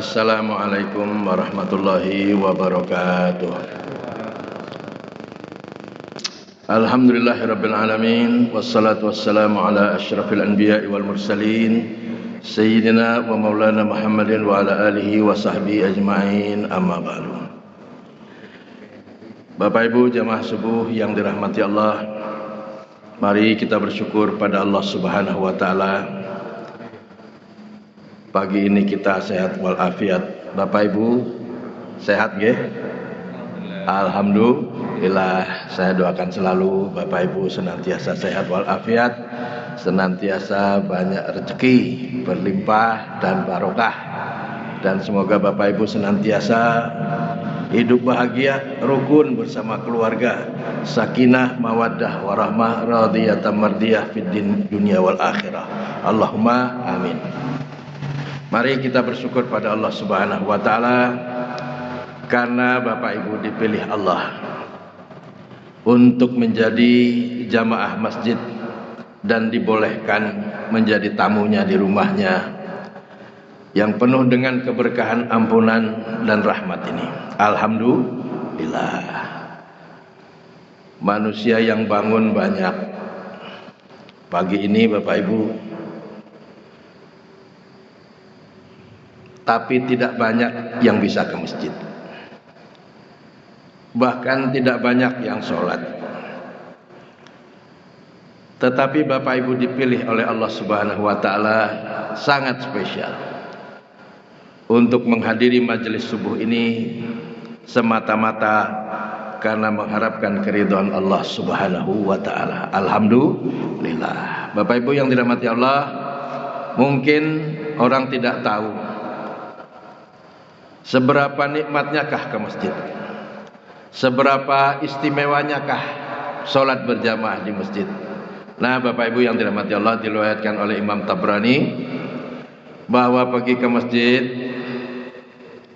Assalamualaikum warahmatullahi wabarakatuh. Alhamdulillahirabbil alamin wassalatu wassalamu ala asyrafil anbiya'i wal mursalin sayyidina wa maulana Muhammadin wa ala alihi wa sahbihi ajma'in, amma ba'du. Bapak Ibu jamaah subuh yang dirahmati Allah, mari kita bersyukur pada Allah Subhanahu wa taala. Pagi ini kita sehat walafiat. Bapak Ibu sehat nggih? Alhamdulillah. Saya doakan selalu Bapak Ibu senantiasa sehat walafiat, senantiasa banyak rezeki berlimpah dan barokah, dan semoga Bapak Ibu senantiasa hidup bahagia, rukun bersama keluarga, sakinah, mawaddah, warahmah, radiyatan mardiyah fid dunya wal akhirah. Allahumma amin. Mari kita bersyukur pada Allah Subhanahu wa taala karena Bapak Ibu dipilih Allah untuk menjadi jamaah masjid dan dibolehkan menjadi tamunya di rumahnya yang penuh dengan keberkahan, ampunan dan rahmat ini. Alhamdulillah. Manusia yang bangun banyak. Pagi ini Bapak Ibu, tapi tidak banyak yang bisa ke masjid. Bahkan tidak banyak yang sholat. Tetapi Bapak Ibu dipilih oleh Allah Subhanahu wa taala sangat spesial untuk menghadiri majelis subuh ini semata-mata karena mengharapkan keridhaan Allah Subhanahu wa taala. Alhamdulillah. Bapak Ibu yang dirahmati Allah, mungkin orang tidak tahu seberapa nikmatnyakah ke masjid, seberapa istimewanyakah sholat berjamaah di masjid. Nah Bapak Ibu yang dirahmati Allah, diriwayatkan oleh Imam Tabrani bahwa pergi ke masjid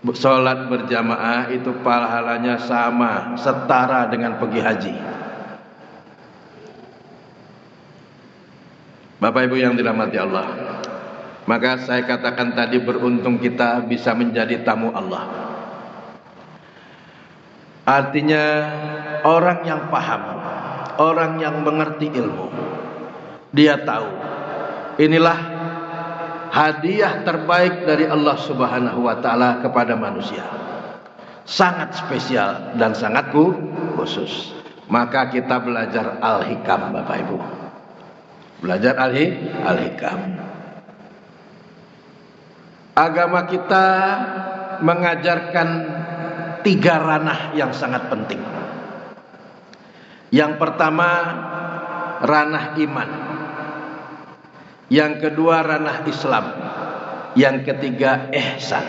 sholat berjamaah itu pahalanya sama, setara dengan pergi haji. Bapak Ibu yang dirahmati Allah, maka saya katakan tadi, beruntung kita bisa menjadi tamu Allah. Artinya orang yang paham, orang yang mengerti ilmu, dia tahu inilah hadiah terbaik dari Allah Subhanahu wa taala kepada manusia. Sangat spesial dan sangat khusus. Maka kita belajar Al-Hikam, Bapak Ibu. Belajar Al-Hikam. Agama kita mengajarkan 3 ranah yang sangat penting. Yang pertama ranah iman, yang kedua ranah Islam, yang ketiga ihsan.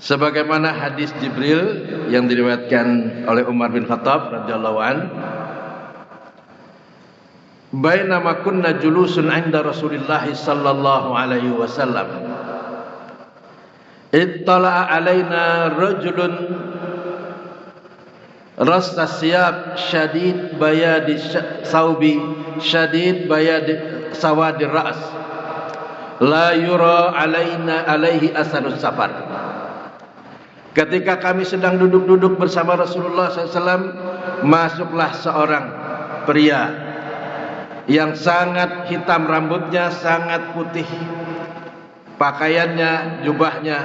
Sebagaimana hadis Jibril yang diriwayatkan oleh Umar bin Khattab radhiyallahu an, bainama kunna julusun 'inda Rasulillah sallallahu alaihi wasallam, ittala'a alaina rajulun rasta siyab syadid bayadi saubi syadid bayadi sawadir ra's la yura alaina alaihi asarus safar. Ketika kami sedang duduk-duduk bersama Rasulullah SAW, masuklah seorang pria yang sangat hitam rambutnya, sangat putih pakaiannya, jubahnya,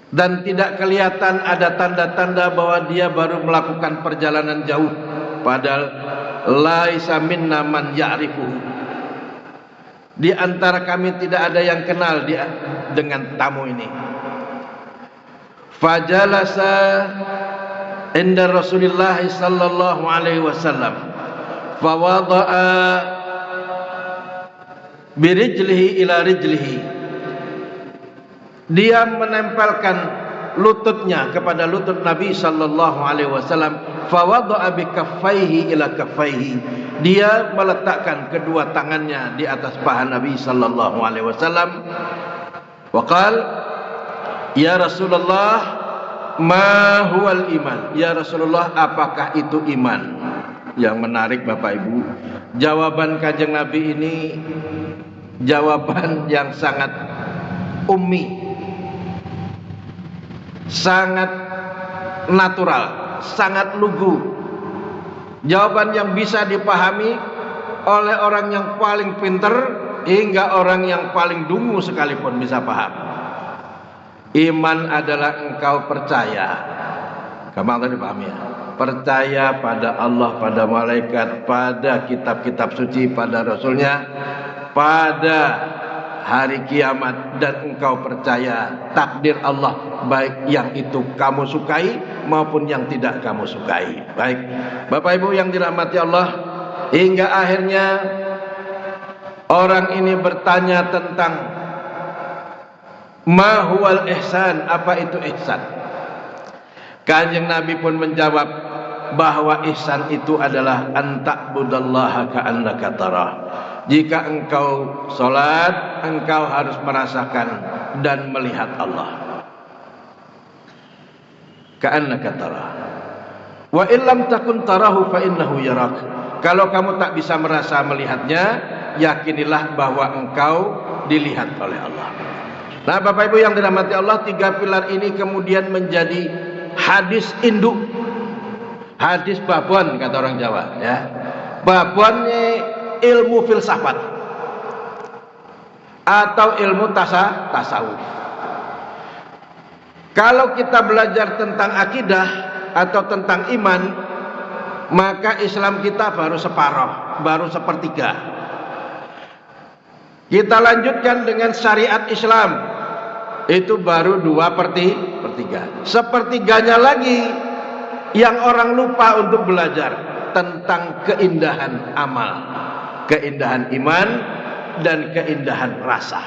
dan tidak kelihatan ada tanda-tanda bahwa dia baru melakukan perjalanan jauh, padahal laisa minna man ya'rifu. Di antara kami tidak ada yang kenal dengan tamu ini. Fajalasa inda Rasulillah sallallahu alaihi wasallam fawada'a birijlihi ila rijlihi. Dia menempelkan lututnya kepada lutut Nabi sallallahu alaihi wasallam. Fawada'a bikaffaihi ila kaffaihi. Dia meletakkan kedua tangannya di atas paha Nabi sallallahu alaihi wasallam. Wa qala, ya Rasulullah, ma huwal iman? Ya Rasulullah, apakah itu iman? Yang menarik Bapak Ibu, jawaban Kanjeng Nabi ini jawaban yang sangat ummi, sangat natural, sangat lugu, jawaban yang bisa dipahami oleh orang yang paling pinter hingga orang yang paling dungu sekalipun bisa paham. Iman adalah engkau percaya, gampang tadi paham ya, percaya pada Allah, pada malaikat, pada kitab-kitab suci, pada Rasulnya, pada hari kiamat, dan engkau percaya takdir Allah, baik yang itu kamu sukai maupun yang tidak kamu sukai. Baik Bapak Ibu yang dirahmati Allah, hingga akhirnya orang ini bertanya tentang ma huwal ihsan, apa itu ihsan. Kanjeng Nabi pun menjawab bahwa ihsan itu adalah anta'budallaha ka'annaka tarah. Jika engkau sholat, engkau harus merasakan dan melihat Allah. Ka'annaka tarah. Wa illam takun tarahu fa innahu yarak. Kalau kamu tak bisa merasa melihatnya, yakinilah bahwa engkau dilihat oleh Allah. Nah, Bapak Ibu yang dirahmati Allah, tiga pilar ini kemudian menjadi hadis induk, hadis babon kata orang Jawa ya. Babon ilmu filsafat atau ilmu tasawuf. Kalau kita belajar tentang akidah atau tentang iman, maka Islam kita baru separuh, baru sepertiga. Kita lanjutkan dengan syariat Islam, itu baru 2/3. Sepertiganya lagi yang orang lupa untuk belajar tentang keindahan amal, keindahan iman, dan keindahan rasa.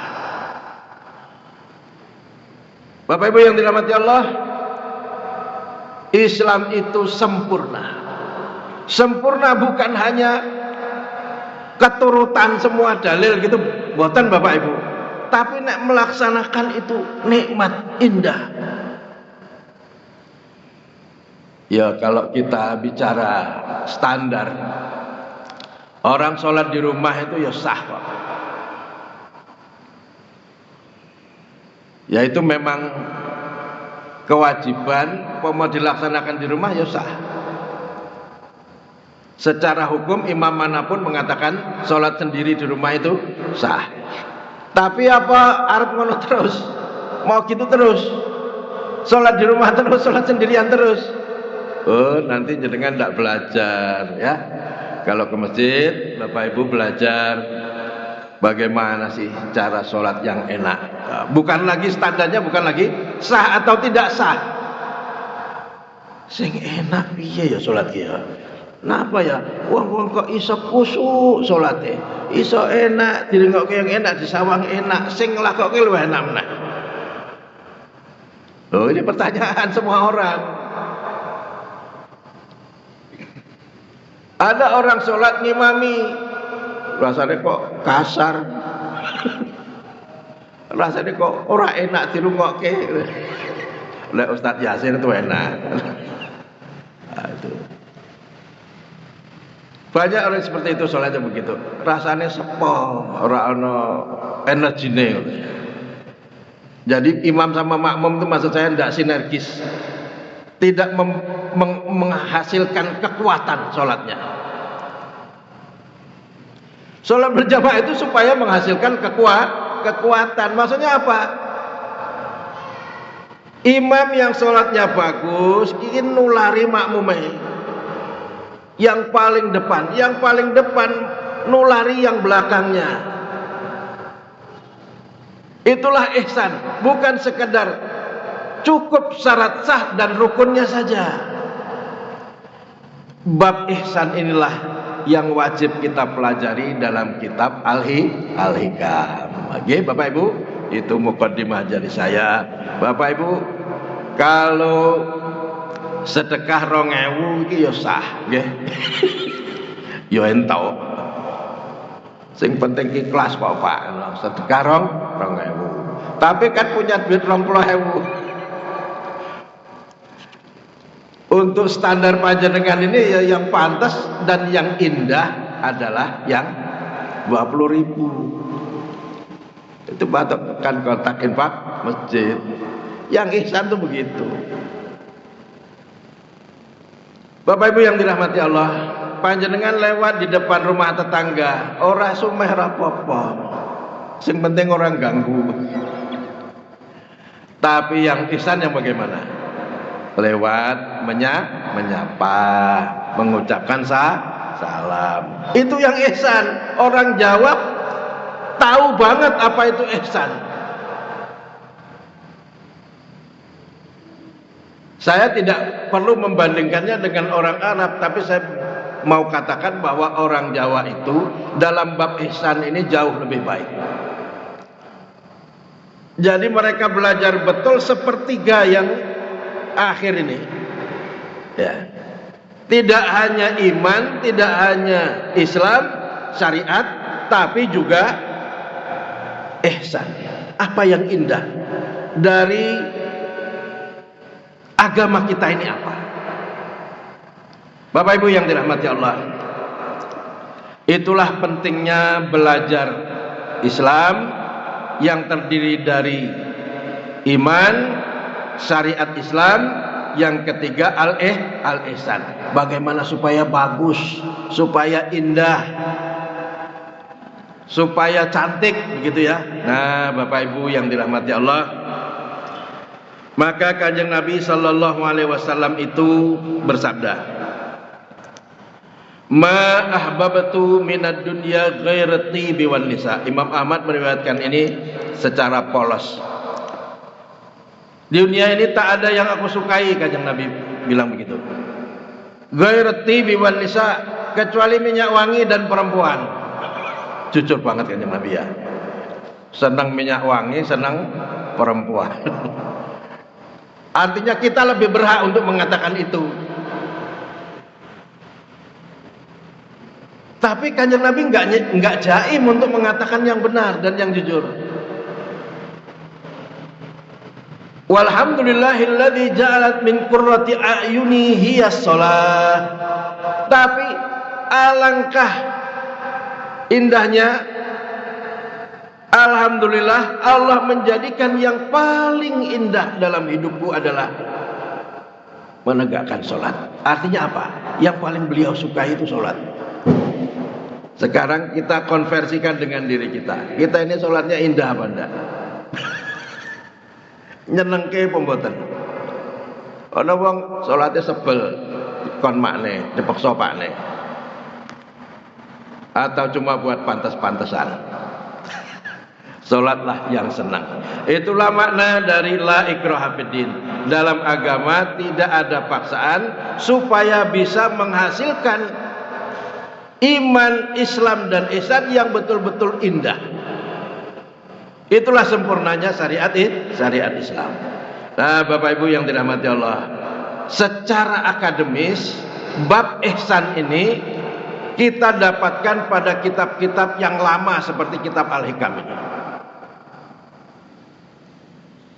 Bapak Ibu yang dirahmati Allah, Islam itu sempurna. Sempurna bukan hanya keturutan semua dalil gitu, buatan Bapak Ibu, tapi nek melaksanakan itu nikmat, indah. Ya kalau kita bicara standar, orang sholat di rumah itu ya sah Pak. Ya itu memang kewajiban, mau dilaksanakan di rumah ya sah. Secara hukum imam manapun mengatakan sholat sendiri di rumah itu sah. Tapi apa arep ngono terus? Mau gitu terus? Sholat di rumah terus, sholat sendirian terus? Oh, nanti jenengan tidak belajar ya. Kalau ke masjid, Bapak Ibu belajar bagaimana sih cara sholat yang enak. Bukan lagi standarnya, bukan lagi sah atau tidak sah. Sing enak piye ya sholat ya? Napa ya? Wong kok iso kusuk salate, iso enak, direngokke yang enak, disawang enak, sing nglakokke luwih enak meneh. Oh, ini pertanyaan semua orang. Ada orang sholat ngimami, rasanya kok kasar, rasanya kok ora enak dirungokke. Lek Ustadz Yasin itu enak. Nah, itu. Banyak orang seperti itu sholatnya begitu, rasanya sepo, ora ono energine. Jadi imam sama makmum itu maksud saya tidak sinergis, tidak menghasilkan kekuatan sholatnya. Sholat berjamaah itu supaya menghasilkan kekuatan. Maksudnya apa? Imam yang sholatnya bagus ingin nulari makmumnya. Yang paling depan nulari yang belakangnya. Itulah ihsan, bukan sekedar cukup syarat sah dan rukunnya saja. Bab ihsan inilah yang wajib kita pelajari dalam kitab Al-Hikam. Oke, Bapak Ibu, itu mukadimah dari saya. Bapak Ibu, kalau sedekah 2.000 iki ya sah nggih. Ya ento. Sing penting ki kelas kok Pak. Sedekah 2.000. Tapi kan punya duit 20.000. Untuk standar panjenengan ini ya yang pantas dan yang indah adalah yang 20.000. Itu patokan kotak infak masjid. Yang ihsan tuh begitu. Bapak Ibu yang dirahmati Allah, panjenengan lewat di depan rumah tetangga, ora sumeh rapopo, sing penting orang ganggu. Tapi yang ihsan yang bagaimana? Lewat menyapa, mengucapkan salam. Itu yang ihsan. Orang jawab tahu banget apa itu ihsan. Saya tidak perlu membandingkannya dengan orang Arab, tapi saya mau katakan bahwa orang Jawa itu dalam bab ihsan ini jauh lebih baik. Jadi mereka belajar betul sepertiga yang akhir ini. Ya. Tidak hanya iman, tidak hanya Islam, syariat, tapi juga ihsan. Apa yang indah dari agama kita ini apa? Bapak Ibu yang dirahmati Allah, itulah pentingnya belajar Islam yang terdiri dari iman, syariat Islam, yang ketiga al-ihsan. Bagaimana supaya bagus, supaya indah, supaya cantik begitu ya. Nah, Bapak Ibu yang dirahmati Allah, maka Kanjeng Nabi sallallahu alaihi wasallam itu bersabda, "Ma ahbabtu minad dunya ghairati biwan nisa." Imam Ahmad meriwayatkan ini secara polos. Di dunia ini tak ada yang aku sukai, Kanjeng Nabi bilang begitu. Ghairati biwan nisa, kecuali minyak wangi dan perempuan. Jujur banget Kanjeng Nabi ya. Senang minyak wangi, senang perempuan. Artinya kita lebih berhak untuk mengatakan itu. Tapi Kanjeng Nabi enggak jaim untuk mengatakan yang benar dan yang jujur. Walhamdulillahilladzi ja'alat min qurrati a'yuni hiya shalah. Tapi alangkah indahnya, alhamdulillah, Allah menjadikan yang paling indah dalam hidupku adalah menegakkan sholat. Artinya apa? Yang paling beliau sukai itu sholat. Sekarang kita konversikan dengan diri kita. Kita ini sholatnya indah apa enggak? Nyenengke pemboten. Ana wong sholatnya sebel, kon makne, dipaksa pakne. Atau cuma buat pantas-pantasan. Sholatlah yang senang. Itulah makna dari la ikraha fiddin. Dalam agama tidak ada paksaan supaya bisa menghasilkan iman, Islam dan ihsan yang betul-betul indah. Itulah sempurnanya syariat Islam. Nah, Bapak Ibu yang dirahmati Allah, secara akademis bab ihsan ini kita dapatkan pada kitab-kitab yang lama seperti kitab Al-Hikam ini.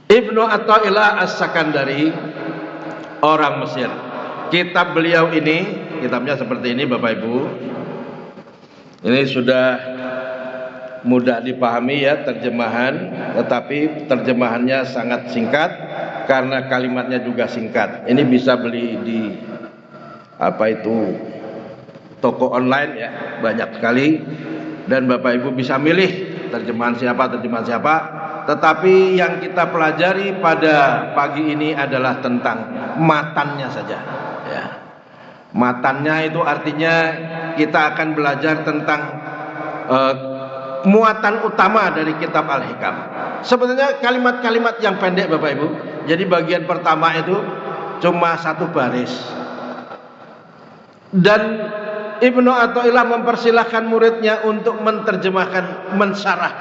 Ibnu Athaillah As-Sakandari, orang Mesir. Kitab beliau ini, kitabnya seperti ini Bapak Ibu. Ini sudah mudah dipahami ya terjemahan, tetapi terjemahannya sangat singkat karena kalimatnya juga singkat. Ini bisa beli di toko online ya, banyak sekali, dan Bapak Ibu bisa milih terjemahan siapa. Tetapi yang kita pelajari pada pagi ini adalah tentang matannya saja ya. Matannya itu artinya kita akan belajar tentang muatan utama dari kitab Al-Hikam. Sebenarnya kalimat-kalimat yang pendek Bapak Ibu. Jadi bagian pertama itu cuma satu baris. Dan Ibnu Athaillah mempersilahkan muridnya untuk menerjemahkan, mensyarah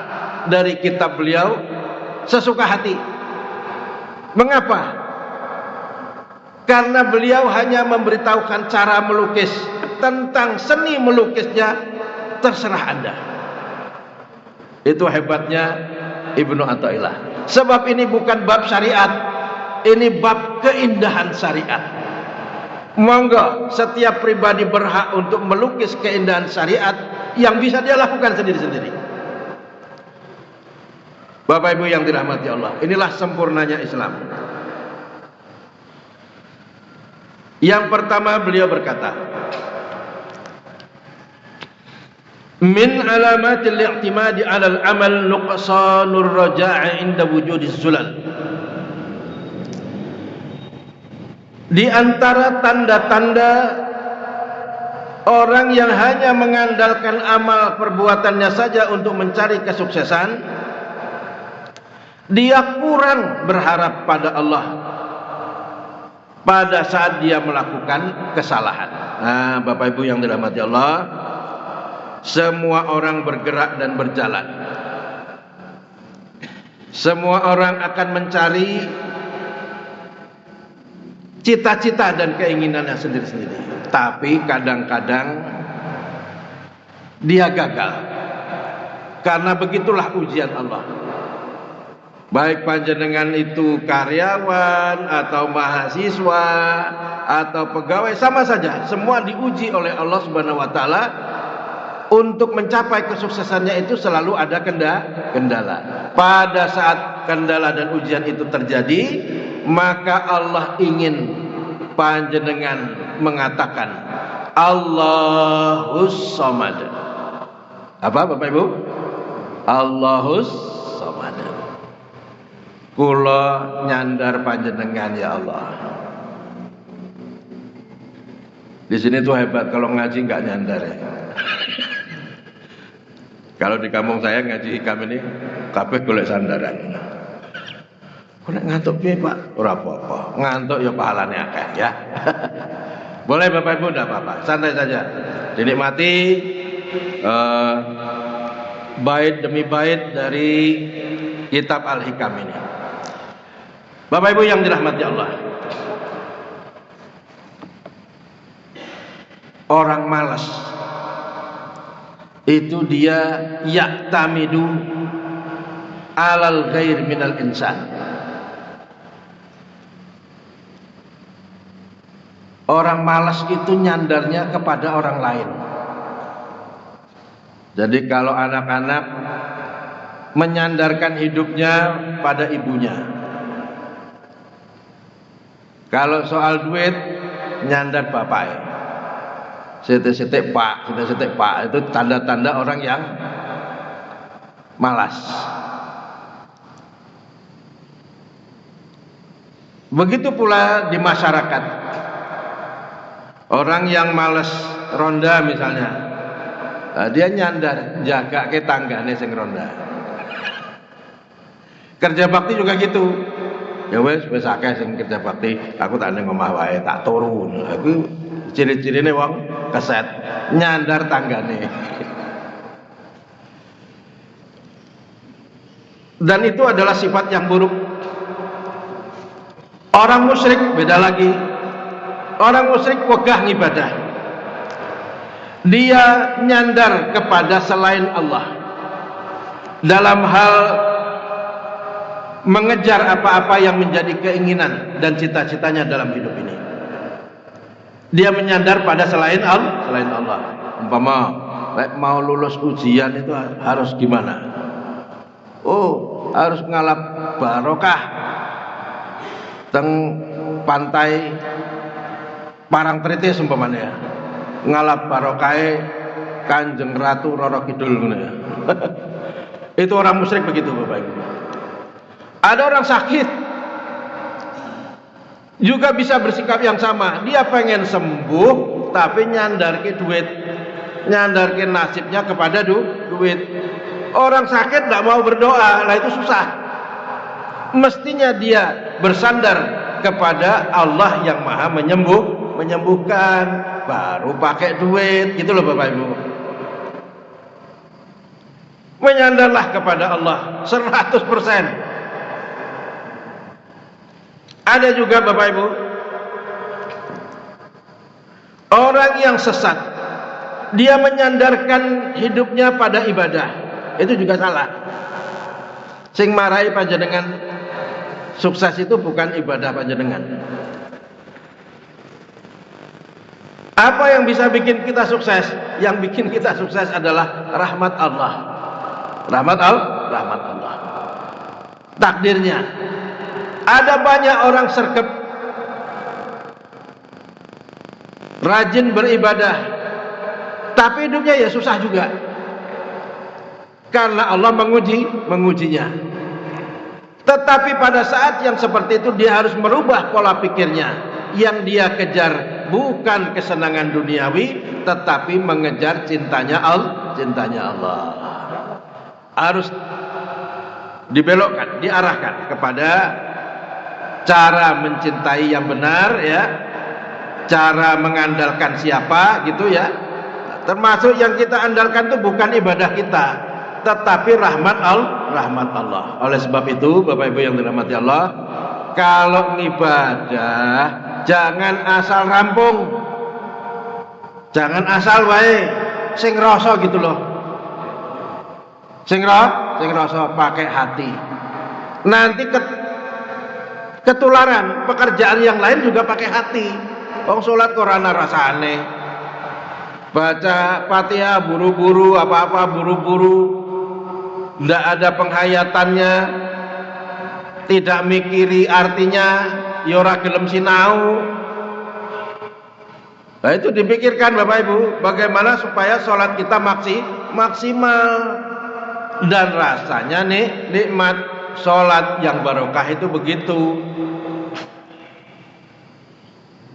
dari kitab beliau sesuka hati. Mengapa? Karena beliau hanya memberitahukan cara melukis. Tentang seni melukisnya terserah Anda. Itu hebatnya Ibnu Athaillah. Sebab ini bukan bab syariat, ini bab keindahan syariat. Monggo setiap pribadi berhak untuk melukis keindahan syariat yang bisa dia lakukan sendiri-sendiri. Bapak Ibu yang dirahmati Allah, inilah sempurnanya Islam. Yang pertama beliau berkata, min alamatil i'timadi 'alal amal nuqsanur raja'i 'inda wujudiz zulal. Di antara tanda-tanda orang yang hanya mengandalkan amal perbuatannya saja untuk mencari kesuksesan, dia kurang berharap pada Allah pada saat dia melakukan kesalahan. Nah, Bapak Ibu yang dirahmati Allah, semua orang bergerak dan berjalan. Semua orang akan mencari cita-cita dan keinginannya sendiri-sendiri. Tapi kadang-kadang dia gagal. Karena begitulah ujian Allah. Baik panjenengan itu karyawan atau mahasiswa atau pegawai, sama saja, semua diuji oleh Allah Subhanahu wa taala. Untuk mencapai kesuksesannya itu selalu ada kendala. Pada saat kendala dan ujian itu terjadi, maka Allah ingin panjenengan mengatakan Allahus Samad. Apa Bapak Ibu? Allahus Samad. Kula nyandar panjenengan ya Allah. Di sini tuh hebat, kalau ngaji nggak nyandar ya. Kalau di kampung saya ngaji ikam ini kabeh golek sandaran. Kok nek ngantuk piye, Pak? Ora apa-apa. Ngantuk ya pahalane akeh ya. Boleh Bapak Ibu, enggak apa-apa. Santai saja. Dinikmati bait demi bait dari kitab Al-Hikam ini. Bapak Ibu yang dirahmati Allah. Orang malas itu dia yaktamidu alal ghair minal insan. Orang malas itu nyandarnya kepada orang lain. Jadi kalau anak-anak menyandarkan hidupnya pada ibunya. Kalau soal duit nyandar bapaknya. Sitik-sitik pak itu tanda-tanda orang yang malas. Begitu pula di masyarakat. Orang yang malas ronda misalnya, dia nyandar jaga ke tanggane sing ronda. Kerja bakti juga gitu. Ya wis akeh sing kerja bakti, aku tak ning omah wae tak turun. Aku ciri-cirine wong keset nyandar tanggane. Dan itu adalah sifat yang buruk. Orang musyrik beda lagi. Orang musyrik wegah ngibadah. Dia nyandar kepada selain Allah dalam hal mengejar apa-apa yang menjadi keinginan dan cita-citanya dalam hidup ini. Dia menyandar pada selain Allah. Umpama mau lulus ujian itu harus gimana? Oh, harus ngalap barokah teng pantai Parangtritis umpamanya ya. Ngalap barokahe Kanjeng Ratu Roro Kidul ya. Itu orang musyrik begitu Bapak Ibu. Ada orang sakit juga bisa bersikap yang sama. Dia pengen sembuh tapi nyandarke duit, nyandarke nasibnya kepada duit. Orang sakit tidak mau berdoa, lah itu susah. Mestinya dia bersandar kepada Allah yang Maha menyembuhkan, baru pakai duit, gitu loh Bapak Ibu. Menyandarlah kepada Allah 100%. Ada juga Bapak Ibu orang yang sesat, dia menyandarkan hidupnya pada ibadah, itu juga salah. Sing marahi panjenengan sukses itu bukan ibadah panjenengan. Apa yang bisa bikin kita sukses? Yang bikin kita sukses adalah rahmat Allah. Rahmat Allah. takdirnya. Ada banyak orang sergap, rajin beribadah, tapi hidupnya ya susah juga, karena Allah mengujinya. Tetapi pada saat yang seperti itu dia harus merubah pola pikirnya. Yang dia kejar bukan kesenangan duniawi, tetapi mengejar cintanya Allah. Harus dibelokkan, diarahkan kepada cara mencintai yang benar, ya, cara mengandalkan siapa, gitu ya. Termasuk yang kita andalkan itu bukan ibadah kita, tetapi rahmat Allah. Oleh sebab itu, Bapak Ibu yang dirahmati Allah, kalau ngibadah jangan asal rampung, jangan asal wae sing rasa gitu loh. Sing rasa pakai hati. Nanti ketularan pekerjaan yang lain juga pakai hati. Wong salat kok ora ana rasane. Baca Fatihah buru-buru, apa-apa buru-buru. Ndak ada penghayatannya. Tidak mikiri artinya, ya ora gelem sinau. Nah, itu dipikirkan Bapak Ibu, bagaimana supaya sholat kita maksimal. Dan rasanya nikmat. Sholat yang barokah itu begitu.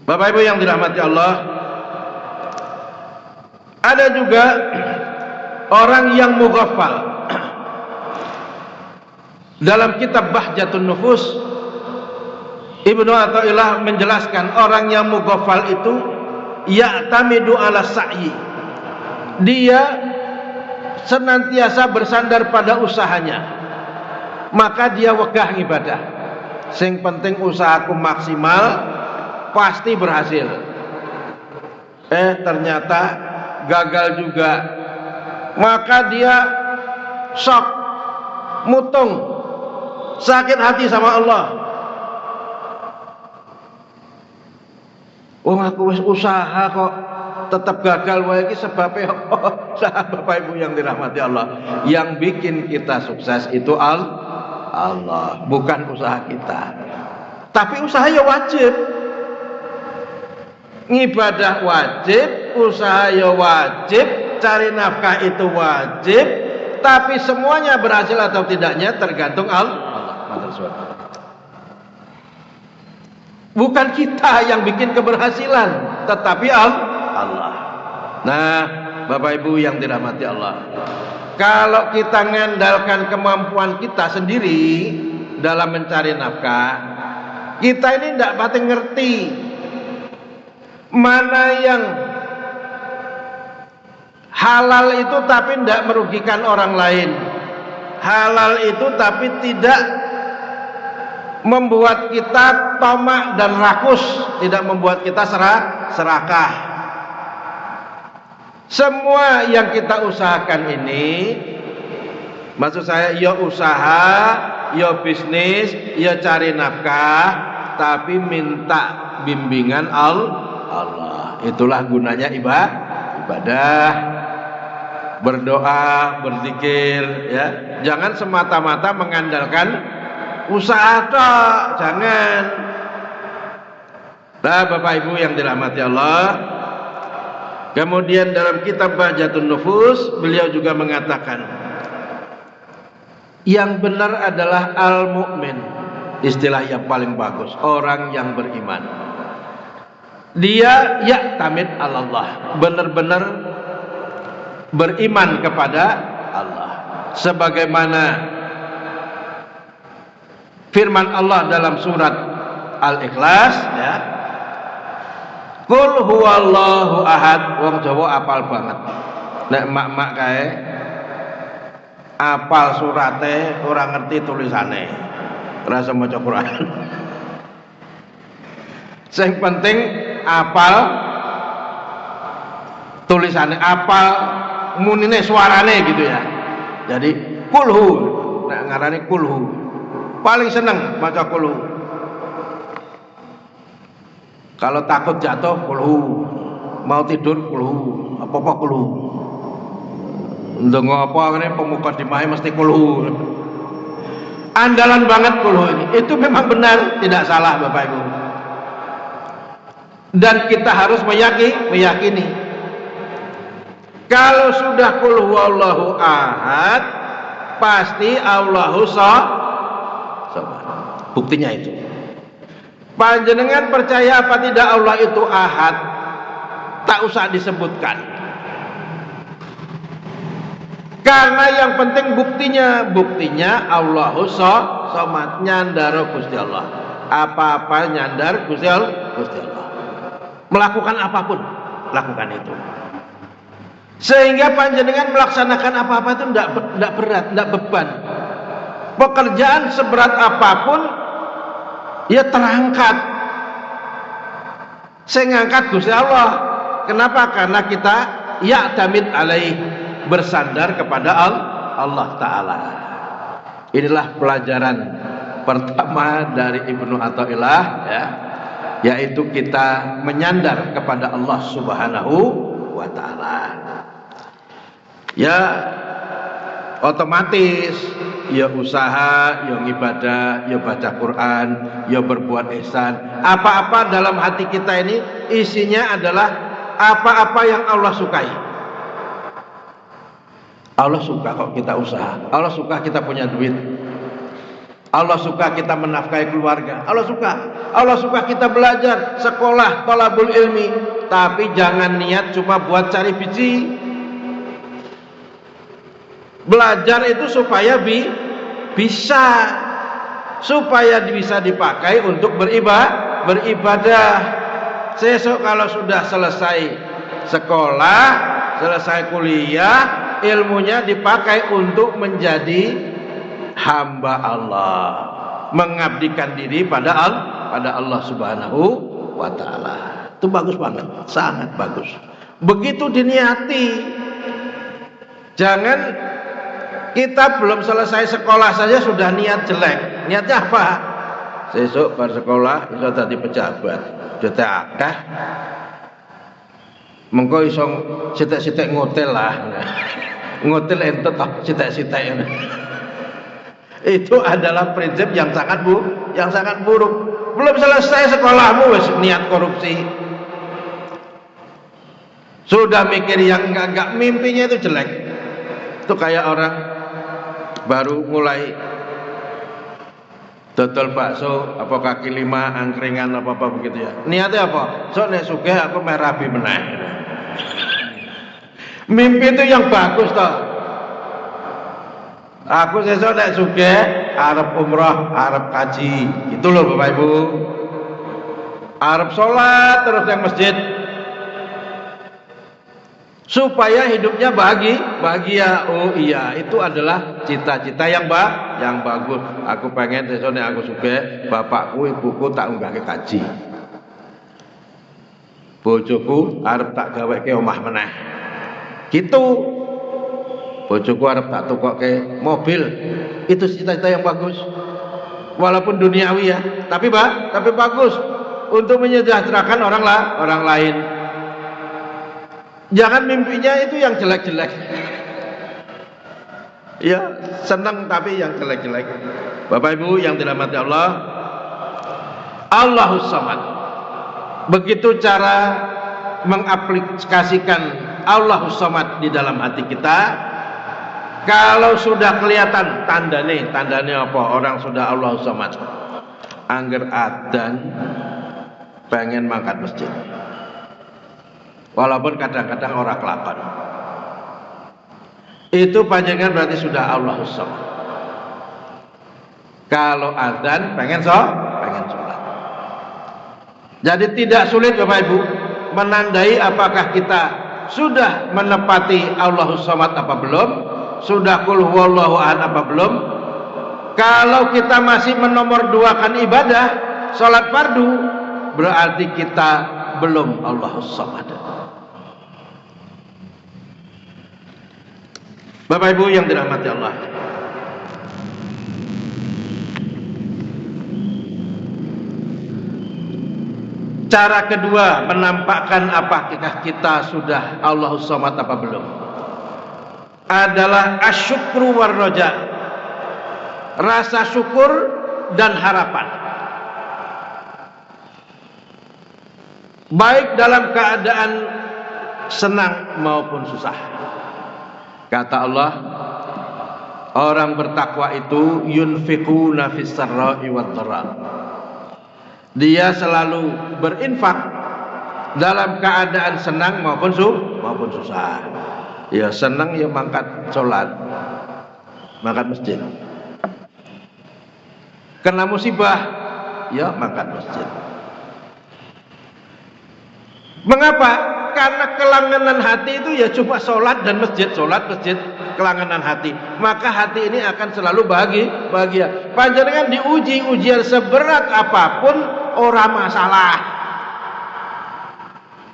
Bapak Ibu yang dirahmati Allah, ada juga orang yang mughaffal. Dalam kitab Bahjatun Nufus, Ibnu Athaillah menjelaskan orang yang mughaffal itu ya'tamidu ala sa'yi. Dia senantiasa bersandar pada usahanya, maka dia wegah ibadah. Sing penting usahaku maksimal, pasti berhasil. Ternyata gagal juga, maka dia shock, mutung, sakit hati sama Allah. Aku wis usaha kok tetap gagal wae, iki sebabe apa? Bapak Ibu yang dirahmati Allah, yang bikin kita sukses itu Allah, bukan usaha kita. Tapi usaha ya wajib. Ngibadah wajib, usaha ya wajib, cari nafkah itu wajib, tapi semuanya berhasil atau tidaknya tergantung Allah. Bukan kita yang bikin keberhasilan, tetapi Allah. Nah, Bapak Ibu yang dirahmati Allah, kalau kita mengandalkan kemampuan kita sendiri dalam mencari nafkah, kita ini tidak pati ngerti mana yang halal itu tapi tidak merugikan orang lain, halal itu tapi tidak membuat kita tamak dan rakus, tidak membuat kita serakah. Semua yang kita usahakan ini, maksud saya ya usaha, ya bisnis, ya cari nafkah, tapi minta bimbingan Allah. Itulah gunanya ibadah, berdoa, berzikir, ya. Jangan semata-mata mengandalkan usaha tok, jangan. Nah, Bapak Ibu yang dirahmati Allah, kemudian dalam kitab Bahjatun Nufus beliau juga mengatakan, yang benar adalah al-mu'min, istilah yang paling bagus, orang yang beriman. Dia ya'tamid Allah, benar-benar beriman kepada Allah, sebagaimana firman Allah dalam surat Al-Ikhlas, ya, Qul huwallahu ahad. Wong Jawa apal banget. Nek mak-mak kae apal surate, ora ngerti tulisane, rasa maca Quran. Sing penting apal tulisane, apal munine suarane gitu ya. Jadi kulhu, nek ngarani kulhu, paling seneng maca kulhu. Kalau takut jatuh kulhu, mau tidur kulhu, apa-apa kulhu. Ndonga apa ngene pemuka dimahe mesti kulhu. Andalan banget kulhu ini. Itu memang benar, tidak salah Bapak Ibu. Dan kita harus meyakini. Kalau sudah qul huwallahu ahad, pasti Allahu samad. Buktinya itu. Panjenengan percaya apa tidak Allah itu ahad? Tak usah disebutkan. Karena yang penting buktinya Allahu samad, nyandar Gusti Allah. Apa-apa nyandar Gusti Allah. Melakukan apapun, lakukan itu. Sehingga panjenengan melaksanakan apa-apa itu tidak berat, tidak beban. Pekerjaan seberat apapun ya terangkat. Saya ngangkat Gusti Allah. Kenapa? Karena kita ya'tamid alaih, bersandar kepada Allah Ta'ala. Inilah pelajaran pertama dari Ibnu Athaillah, ya, yaitu kita menyandar kepada Allah Subhanahu wa Ta'ala. Ya, otomatis ya usaha, ya ibadah, ya baca Quran, ya berbuat ihsan. Apa-apa dalam hati kita ini isinya adalah apa-apa yang Allah sukai. Allah suka kok kita usaha. Allah suka kita punya duit. Allah suka kita menafkahi keluarga. Allah suka kita belajar, sekolah, thalabul ilmi. Tapi jangan niat cuma buat cari biji. Belajar itu supaya bisa dipakai untuk beribadah. Sesok kalau sudah selesai sekolah, selesai kuliah, ilmunya dipakai untuk menjadi hamba Allah, mengabdikan diri pada Allah Subhanahu wa Ta'ala. Itu bagus banget, sangat bagus. Begitu diniati. Jangan kita belum selesai sekolah saja sudah niat jelek. Niatnya apa? Sesuk bar sekolah iso dadi pejabat. Dite akeh. Mengko iso sithik-sithik ngotel lah. Ngotel entet sithik-sithik. Itu adalah prinsip yang sangat buruk. Belum selesai sekolahmu wis niat korupsi. Sudah mikir yang enggak, mimpinya itu jelek. Itu kayak orang baru mulai dodol bakso apa kaki lima, angkringan apa begitu ya. Niatnya apa? So nek sugih aku merabi meneh. Mimpi itu yang bagus toh. Aku sesuk nek sugih arep umrah, arep kaji. Itu loh Bapak Ibu. Arep sholat terus yang masjid. Supaya hidupnya bahagia. Oh iya, itu adalah cita-cita yang bagus. Aku pengen sesuk nek aku sugih, bapakku ibuku tak unggahke kaji. Bojoku arep tak gaweke omah meneh. Gitu. Bojoku arep tak tukokke mobil. Itu cita-cita yang bagus. Walaupun duniawi ya, tapi bagus untuk menyejahterakan orang lain. Jangan mimpinya itu yang jelek-jelek. Ya, senang tapi yang jelek-jelek. Bapak Ibu yang dirahmati Allah, Allahus Samad. Begitu cara mengaplikasikan Allahus Samad di dalam hati kita. Kalau sudah kelihatan tandanya apa? Orang sudah Allahus Samad. Angger adzan pengen mangkat masjid. Walaupun kadang-kadang orang kelapan. Itu panjangan berarti sudah Allahus Samad. Kalau adzan pengen sholat. Jadi tidak sulit Bapak Ibu menandai apakah kita sudah menepati Allahus Samad apa belum, sudah qul huwallahu ahad apa belum. Kalau kita masih menomorduakan ibadah, sholat fardu, berarti kita belum Allahus Samad. Bapak Ibu yang dirahmati Allah, cara kedua menampakkan apakah kita sudah Allahus Samad apa belum adalah asyukru war roja. rasa syukur dan harapan. Baik dalam keadaan senang maupun susah. Kata Allah, orang bertakwa itu yunfiquna fis sarra'i wad dharra. Dia selalu berinfak dalam keadaan senang maupun susah. Ya senang ya mangkat sholat, mangkat masjid. Kena musibah ya mangkat masjid. Mengapa? Karena kelangenan hati itu ya cuma sholat dan masjid, sholat masjid, kelangenan hati. Maka hati ini akan selalu bahagia. Panjenengan diuji ujian seberat apapun, ora masalah.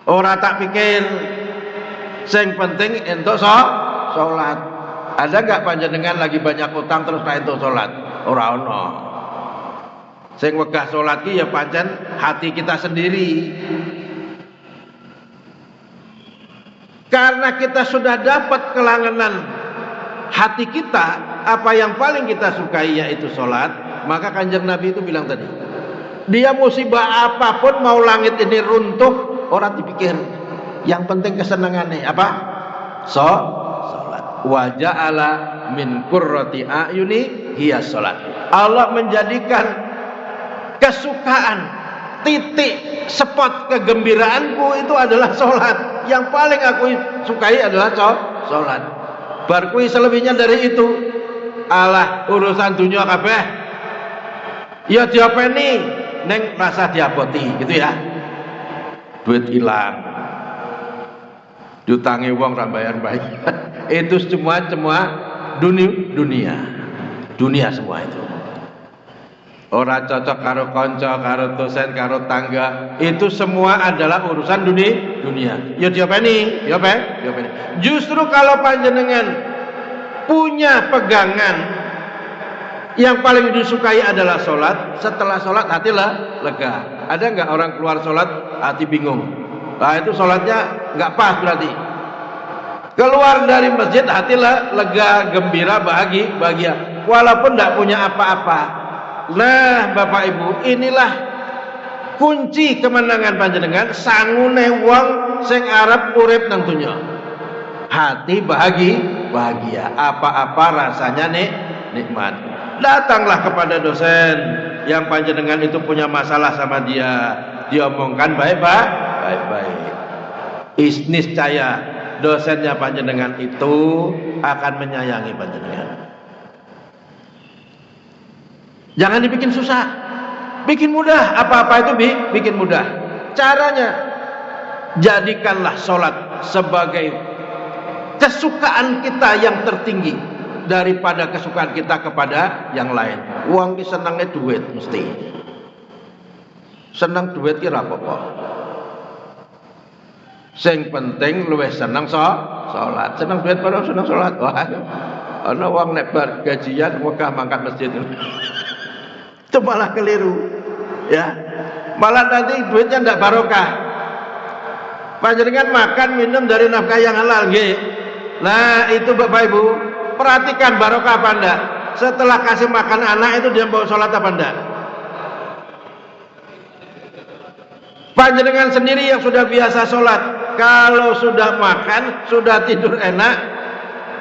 Ora tak pikir. Sing penting entuk sholat. Ada nggak panjenengan lagi banyak utang terus ra entuk sholat? Ora ono. Sing wegah sholat ki ya pancen hati kita sendiri. Karena kita sudah dapat kelangenan hati kita, apa yang paling kita sukai yaitu sholat, maka Kanjeng Nabi itu bilang tadi, dia musibah apapun, mau langit ini runtuh, orang dipikir, yang penting kesenangannya apa? Sholat. Wa ja'ala min qurrati a'yuni hiya sholat. Allah menjadikan kesukaan, titik spot kegembiraanku itu adalah sholat. Yang paling aku sukai adalah sholat. Bar kuwi selebihnya dari itu, alah urusan dunia kabeh ya diopeni neng rasa diaboti gitu ya. Duit hilang, diutangi wong ra bayar baik. Itu semua dunia semua itu. Ora cocok karo kanca, karo dosen, karo tangga. Itu semua adalah urusan dunia. Ya diopeni. Justru kalau panjenengan punya pegangan yang paling disukai adalah sholat, setelah sholat hati lega. Ada nggak orang keluar sholat hati bingung? Nah itu sholatnya nggak pas berarti. Keluar dari masjid hati lega, gembira, bahagia. Walaupun nggak punya apa-apa. Nah Bapak Ibu, inilah kunci kemenangan panjenengan. Sangune wong sing arep urip nang donya, hati bahagia, apa-apa rasanya nikmat. Datanglah kepada dosen yang panjenengan itu punya masalah sama dia, diomongkan baik-baik. Niscaya dosennya panjenengan itu akan menyayangi panjenengan. Jangan dibikin susah, bikin mudah. Apa-apa itu bikin mudah. Caranya, jadikanlah sholat sebagai kesukaan kita yang tertinggi daripada kesukaan kita kepada yang lain. Uang ki senangnya duit mesti. Senang duit ki ra apa-apa. Sing penting luwih senang sholat. Senang duit baru senang sholat. Wah, ana wong nek bar gajian wegah mangkat masjid. Itu malah keliru, ya. Malah nanti duitnya ndak barokah. Panjenengan makan minum dari nafkah yang halal, nggih. Nah itu Bapak Ibu, perhatikan barokah apa ndak. Setelah kasih makan anak itu dia bawa sholat apa ndak? Panjenengan sendiri yang sudah biasa sholat, kalau sudah makan, sudah tidur enak,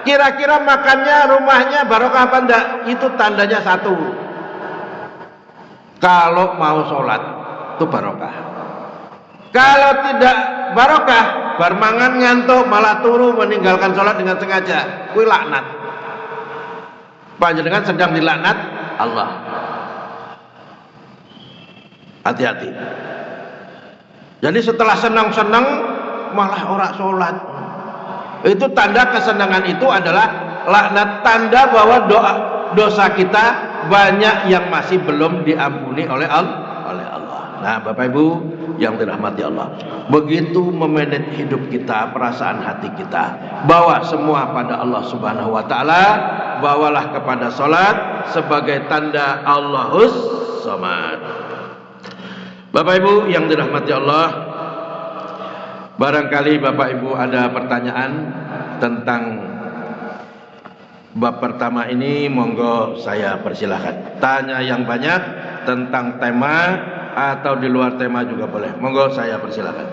kira-kira makannya, rumahnya barokah apa ndak? Itu tandanya satu. Kalau mau sholat itu barokah. Kalau tidak barokah, barmangan ngantuk malah turu meninggalkan sholat dengan sengaja, kuwi laknat. Panjenengan sedang dilaknat Allah. Hati-hati. Jadi setelah senang-senang malah ora sholat. Itu tanda kesenangan itu adalah laknat, tanda bahwa dosa kita banyak yang masih belum diampuni oleh Allah. Nah Bapak Ibu yang dirahmati Allah, begitu memanage hidup kita, perasaan hati kita, bawa semua pada Allah Subhanahu wa taala. Bawalah kepada salat sebagai tanda Allahus Samad. Bapak Ibu yang dirahmati Allah, barangkali Bapak Ibu ada pertanyaan tentang Bab pertama ini monggo saya persilahkan. Tanya yang banyak tentang tema atau di luar tema juga boleh. Monggo saya persilahkan.